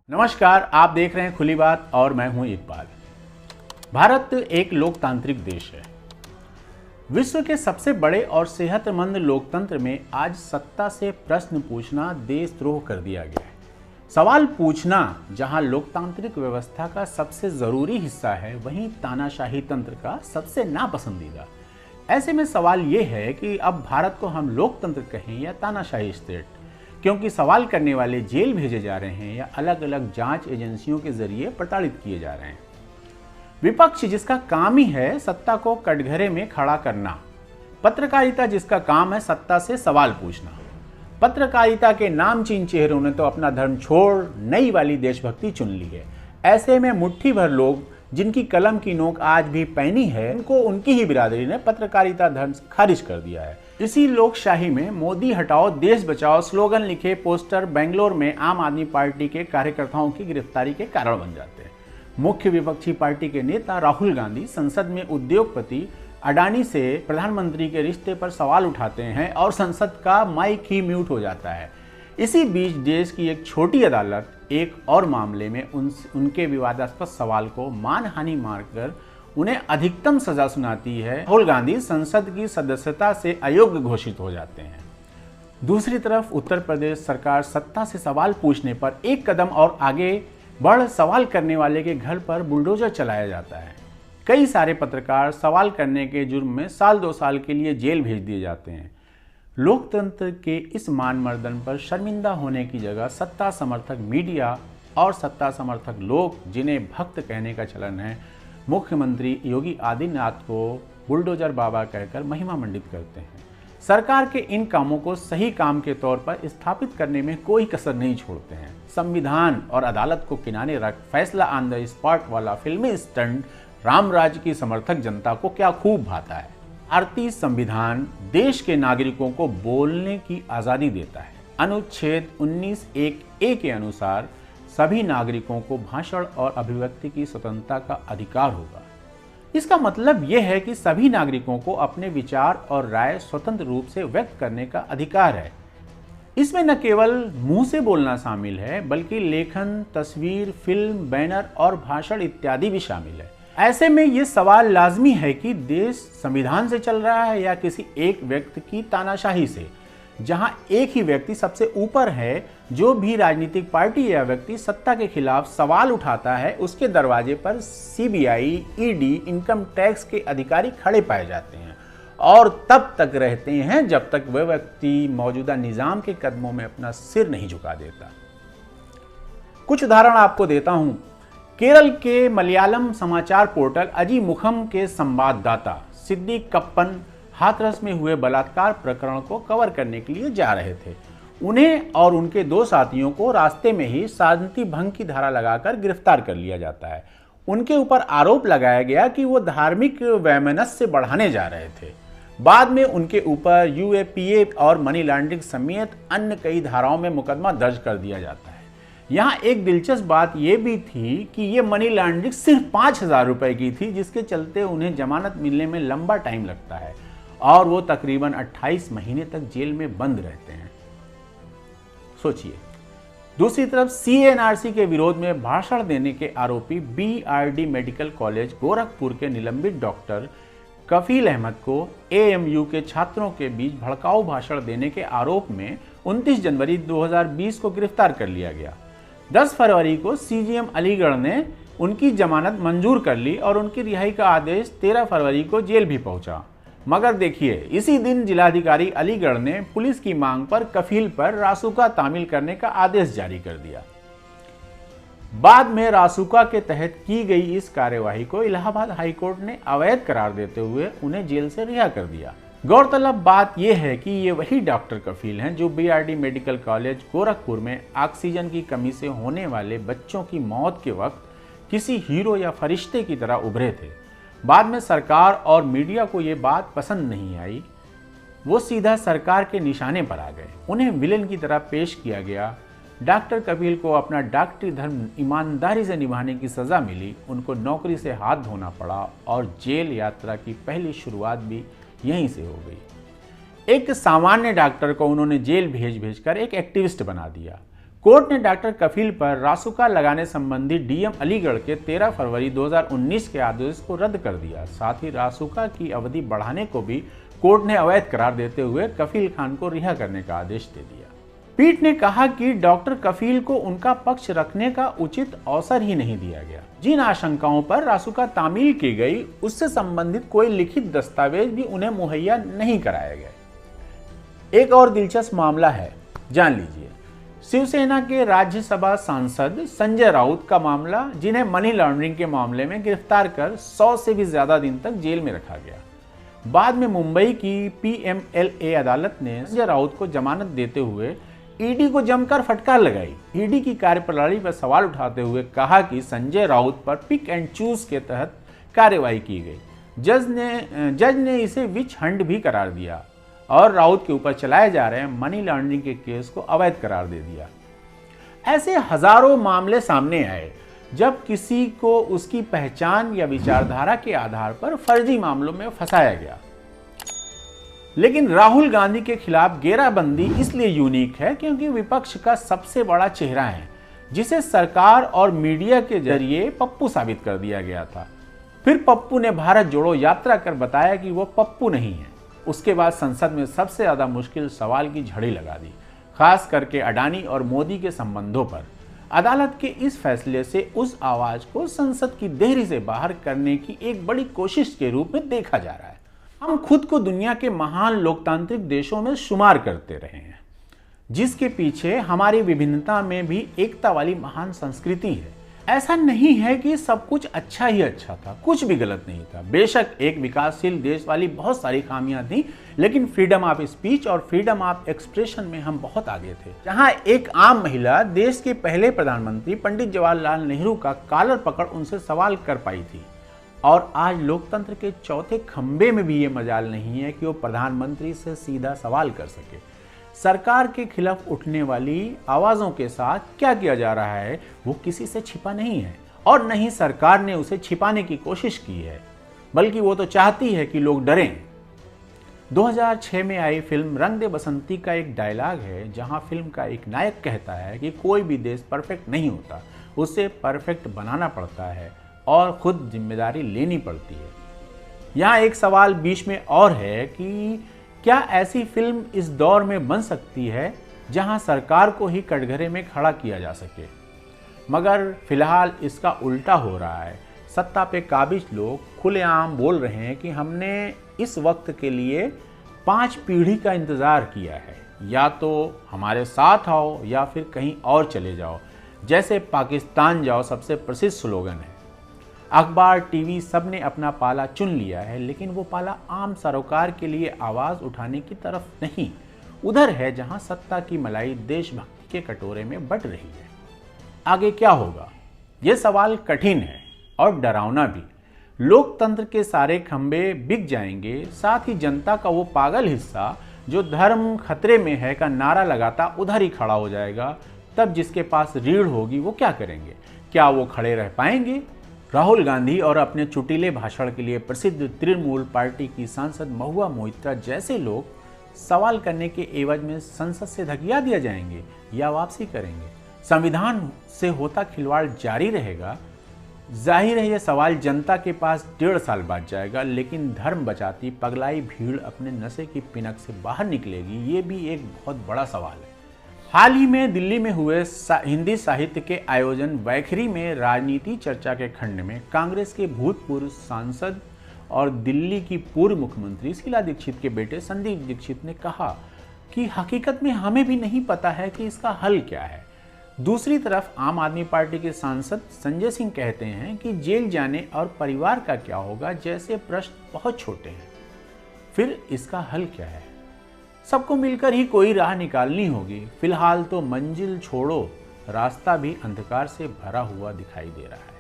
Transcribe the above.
नमस्कार, आप देख रहे हैं खुली बात और मैं हूं इकबाल। भारत एक लोकतांत्रिक देश है। विश्व के सबसे बड़े और सेहतमंद लोकतंत्र में आज सत्ता से प्रश्न पूछना देशद्रोह कर दिया गया है। सवाल पूछना जहां लोकतांत्रिक व्यवस्था का सबसे जरूरी हिस्सा है, वहीं तानाशाही तंत्र का सबसे नापसंदीदा। ऐसे में सवाल ये है कि अब भारत को हम लोकतंत्र कहें या तानाशाही स्टेट, क्योंकि सवाल करने वाले जेल भेजे जा रहे हैं या अलग अलग जांच एजेंसियों के जरिए प्रताड़ित किए जा रहे हैं। विपक्ष जिसका काम ही है सत्ता को कटघरे में खड़ा करना, पत्रकारिता जिसका काम है सत्ता से सवाल पूछना। पत्रकारिता के नामचीन चेहरों ने तो अपना धर्म छोड़ नई वाली देशभक्ति चुन ली है। ऐसे में मुट्ठी भर लोग जिनकी कलम की नोक आज भी पैनी है, उनको उनकी ही बिरादरी ने पत्रकारिता धर्म खारिज कर दिया है। इसी लोकशाही में मोदी हटाओ देश बचाओ स्लोगन लिखे पोस्टर बेंगलोर में आम आदमी पार्टी के कार्यकर्ताओं की गिरफ्तारी के कारण बन जाते हैं। मुख्य विपक्षी पार्टी के नेता राहुल गांधी संसद में उद्योगपति अडानी से प्रधानमंत्री के रिश्ते पर सवाल उठाते हैं और संसद का माइक ही म्यूट हो जाता है। इसी बीच देश की एक छोटी अदालत एक और मामले में उनके विवादास्पद सवाल को मानहानि मारकर उन्हें अधिकतम सजा सुनाती है। राहुल गांधी संसद की सदस्यता से अयोग्य घोषित हो जाते हैं। दूसरी तरफ उत्तर प्रदेश सरकार सत्ता से सवाल पूछने पर एक कदम और आगे बढ़ सवाल करने वाले के घर पर बुलडोजर चलाया जाता है। कई सारे पत्रकार सवाल करने के जुर्म में साल 2 साल के लिए जेल भेज दिए जाते हैं। लोकतंत्र के इस मान-मर्दन पर शर्मिंदा होने की जगह सत्ता समर्थक मीडिया और सत्ता समर्थक लोग, जिन्हें भक्त कहने का चलन है, मुख्यमंत्री योगी आदित्यनाथ को बुलडोजर बाबा कहकर महिमा मंडित करते हैं। सरकार के इन कामों को सही काम के तौर पर स्थापित करने में कोई कसर नहीं छोड़ते हैं। संविधान और अदालत को किनारे रख फैसला ऑन द स्पॉट वाला फिल्मी स्टंट रामराज की समर्थक जनता को क्या खूब भाता है। भारतीय संविधान देश के नागरिकों को बोलने की आज़ादी देता है। अनुच्छेद 19(1)(a) के अनुसार सभी नागरिकों को भाषण और अभिव्यक्ति की स्वतंत्रता का अधिकार होगा। इसका मतलब यह है कि सभी नागरिकों को अपने विचार और राय स्वतंत्र रूप से व्यक्त करने का अधिकार है। इसमें न केवल मुंह से बोलना शामिल है, बल्कि लेखन, तस्वीर, फिल्म, बैनर और भाषण इत्यादि भी शामिल है। ऐसे में ये सवाल लाजमी है कि देश संविधान से चल रहा है या किसी एक व्यक्ति की तानाशाही से, जहां एक ही व्यक्ति सबसे ऊपर है। जो भी राजनीतिक पार्टी या व्यक्ति सत्ता के खिलाफ सवाल उठाता है, उसके दरवाजे पर सीबीआई, ईडी, इनकम टैक्स के अधिकारी खड़े पाए जाते हैं और तब तक रहते हैं जब तक वह व्यक्ति मौजूदा निजाम के कदमों में अपना सिर नहीं झुका देता। कुछ उदाहरण आपको देता हूं। केरल के मलयालम समाचार पोर्टल अजी मुखम के संवाददाता सिद्दीक कप्पन हाथरस में हुए बलात्कार प्रकरण को कवर करने के लिए जा रहे थे। उन्हें और उनके 2 साथियों को रास्ते में ही शांति भंग की धारा लगाकर गिरफ्तार कर लिया जाता है। उनके ऊपर आरोप लगाया गया कि वो धार्मिक वैमनस्य बढ़ाने जा रहे थे। बाद में उनके ऊपर यूएपीए और मनी लॉन्ड्रिंग समेत अन्य कई धाराओं में मुकदमा दर्ज कर दिया जाता है। यहाँ एक दिलचस्प बात यह भी थी कि ये मनी लॉन्ड्रिंग सिर्फ 5,000 रुपए की थी, जिसके चलते उन्हें जमानत मिलने में लंबा टाइम लगता है और वो तकरीबन 28 महीने तक जेल में बंद रहते हैं। सोचिए। दूसरी तरफ सीएनआरसी के विरोध में भाषण देने के आरोपी बीआरडी मेडिकल कॉलेज गोरखपुर के निलंबित डॉक्टर कफील अहमद को एएमयू के छात्रों के बीच भड़काऊ भाषण देने के आरोप में 29 जनवरी 2020 को गिरफ्तार कर लिया गया। 10 फरवरी को सीजीएम अलीगढ़ ने उनकी जमानत मंजूर कर ली और उनकी रिहाई का आदेश 13 फरवरी को जेल भी पहुंचा। मगर देखिए, इसी दिन जिलाधिकारी अलीगढ़ ने पुलिस की मांग पर कफील पर रासुका तामील करने का आदेश जारी कर दिया। बाद में रासुका के तहत की गई इस कार्यवाही को इलाहाबाद हाईकोर्ट ने अवैध करार देते हुए उन्हें जेल से रिहा कर दिया। गौरतलब बात यह है कि ये वही डॉक्टर कफील हैं जो बीआरडी मेडिकल कॉलेज गोरखपुर में ऑक्सीजन की कमी से होने वाले बच्चों की मौत के वक्त किसी हीरो या फरिश्ते की तरह उभरे थे। बाद में सरकार और मीडिया को ये बात पसंद नहीं आई। वो सीधा सरकार के निशाने पर आ गए। उन्हें विलेन की तरह पेश किया गया। डॉक्टर कफील को अपना डॉक्टरी धर्म ईमानदारी से निभाने की सज़ा मिली। उनको नौकरी से हाथ धोना पड़ा और जेल यात्रा की पहली शुरुआत भी यहीं से हो गई। एक सामान्य डॉक्टर को उन्होंने जेल भेज कर एक एक्टिविस्ट बना दिया। कोर्ट ने डॉक्टर कफील पर रासुका लगाने संबंधी डीएम अलीगढ़ के 13 फरवरी 2019 के आदेश को रद्द कर दिया। साथ ही रासुका की अवधि बढ़ाने को भी कोर्ट ने अवैध करार देते हुए कफील खान को रिहा करने का आदेश दे दिया। पीठ ने कहा कि डॉक्टर कफील को उनका पक्ष रखने का उचित अवसर ही नहीं दिया गया। जिन आशंकाओं पर रासुका तामील की गई उससे संबंधित कोई लिखित दस्तावेज भी उन्हें मुहैया नहीं कराए गए। एक और दिलचस्प मामला है, जान लीजिए। शिवसेना के राज्यसभा सांसद संजय राउत का मामला, जिन्हें मनी लॉन्ड्रिंग के मामले में गिरफ्तार कर 100 से भी ज्यादा दिन तक जेल में रखा गया। बाद में मुंबई की पीएमएलए अदालत ने संजय राउत को जमानत देते हुए ईडी को जमकर फटकार लगाई। ईडी की कार्यप्रणाली पर सवाल उठाते हुए कहा कि संजय राउत पर पिक एंड चूज के तहत कार्रवाई की गई। जज ने इसे विच हंट भी करार दिया और राउत के ऊपर चलाए जा रहे मनी लॉन्ड्रिंग के केस को अवैध करार दे दिया। ऐसे हजारों मामले सामने आए जब किसी को उसकी पहचान या विचारधारा के आधार पर फर्जी मामलों में फंसाया गया। लेकिन राहुल गांधी के खिलाफ घेराबंदी इसलिए यूनिक है क्योंकि विपक्ष का सबसे बड़ा चेहरा है, जिसे सरकार और मीडिया के जरिए पप्पू साबित कर दिया गया था। फिर पप्पू ने भारत जोड़ो यात्रा कर बताया कि वो पप्पू नहीं है। उसके बाद संसद में सबसे ज्यादा मुश्किल सवाल की झड़ी लगा दी, खास करके अडानी और मोदी के संबंधों पर। अदालत के इस फैसले से उस आवाज को संसद की देहरी से बाहर करने की एक बड़ी कोशिश के रूप में देखा जा रहा है। हम खुद को दुनिया के महान लोकतांत्रिक देशों में शुमार करते रहे हैं, जिसके पीछे हमारी विभिन्नता में भी एकता वाली महान संस्कृति है। ऐसा नहीं है कि सब कुछ अच्छा ही अच्छा था, कुछ भी गलत नहीं था। बेशक एक विकासशील देश वाली बहुत सारी खामियां थी, लेकिन फ्रीडम ऑफ स्पीच और फ्रीडम ऑफ एक्सप्रेशन में हम बहुत आगे थे। जहां एक आम महिला देश के पहले प्रधानमंत्री पंडित जवाहरलाल नेहरू का कॉलर पकड़ उनसे सवाल कर पाई थी, और आज लोकतंत्र के चौथे खंबे में भी ये मजाल नहीं है कि वो प्रधानमंत्री से सीधा सवाल कर सके। सरकार के खिलाफ उठने वाली आवाजों के साथ क्या किया जा रहा है वो किसी से छिपा नहीं है, और नहीं सरकार ने उसे छिपाने की कोशिश की है, बल्कि वो तो चाहती है कि लोग डरें। 2006 में आई फिल्म रंग दे बसंती का एक डायलॉग है, जहां फिल्म का एक नायक कहता है कि कोई भी देश परफेक्ट नहीं होता, उसे परफेक्ट बनाना पड़ता है और खुद जिम्मेदारी लेनी पड़ती है। यहाँ एक सवाल बीच में और है कि क्या ऐसी फिल्म इस दौर में बन सकती है जहाँ सरकार को ही कटघरे में खड़ा किया जा सके? मगर फिलहाल इसका उल्टा हो रहा है। सत्ता पे काबिज लोग खुलेआम बोल रहे हैं कि हमने इस वक्त के लिए 5 पीढ़ी का इंतज़ार किया है, या तो हमारे साथ आओ या फिर कहीं और चले जाओ। जैसे पाकिस्तान जाओ सबसे प्रसिद्ध स्लोगन है। अखबार, टीवी सब ने अपना पाला चुन लिया है, लेकिन वो पाला आम सरोकार के लिए आवाज़ उठाने की तरफ नहीं, उधर है जहां सत्ता की मलाई देशभक्ति के कटोरे में बट रही है। आगे क्या होगा, ये सवाल कठिन है और डरावना भी। लोकतंत्र के सारे खंबे बिक जाएंगे, साथ ही जनता का वो पागल हिस्सा जो धर्म खतरे में है का नारा लगाता उधर ही खड़ा हो जाएगा। तब जिसके पास रीढ़ होगी वो क्या करेंगे? क्या वो खड़े रह पाएंगे? राहुल गांधी और अपने चुटीले भाषण के लिए प्रसिद्ध तृणमूल पार्टी की सांसद महुआ मोइत्रा जैसे लोग सवाल करने के एवज में संसद से धकिया दिया जाएंगे या वापसी करेंगे? संविधान से होता खिलवाड़ जारी रहेगा। जाहिर है यह सवाल जनता के पास 1.5 साल बाद जाएगा, लेकिन धर्म बचाती पगलाई भीड़ अपने नशे की पिनक से बाहर निकलेगी, ये भी एक बहुत बड़ा सवाल है। हाल ही में दिल्ली में हुए हिंदी साहित्य के आयोजन वैखरी में राजनीति चर्चा के खंड में कांग्रेस के भूतपूर्व सांसद और दिल्ली की पूर्व मुख्यमंत्री शीला दीक्षित के बेटे संदीप दीक्षित ने कहा कि हकीकत में हमें भी नहीं पता है कि इसका हल क्या है। दूसरी तरफ आम आदमी पार्टी के सांसद संजय सिंह कहते हैं कि जेल जाने और परिवार का क्या होगा जैसे प्रश्न बहुत छोटे हैं। फिर इसका हल क्या है? सबको मिलकर ही कोई राह निकालनी होगी। फिलहाल तो मंजिल छोड़ो, रास्ता भी अंधकार से भरा हुआ दिखाई दे रहा है।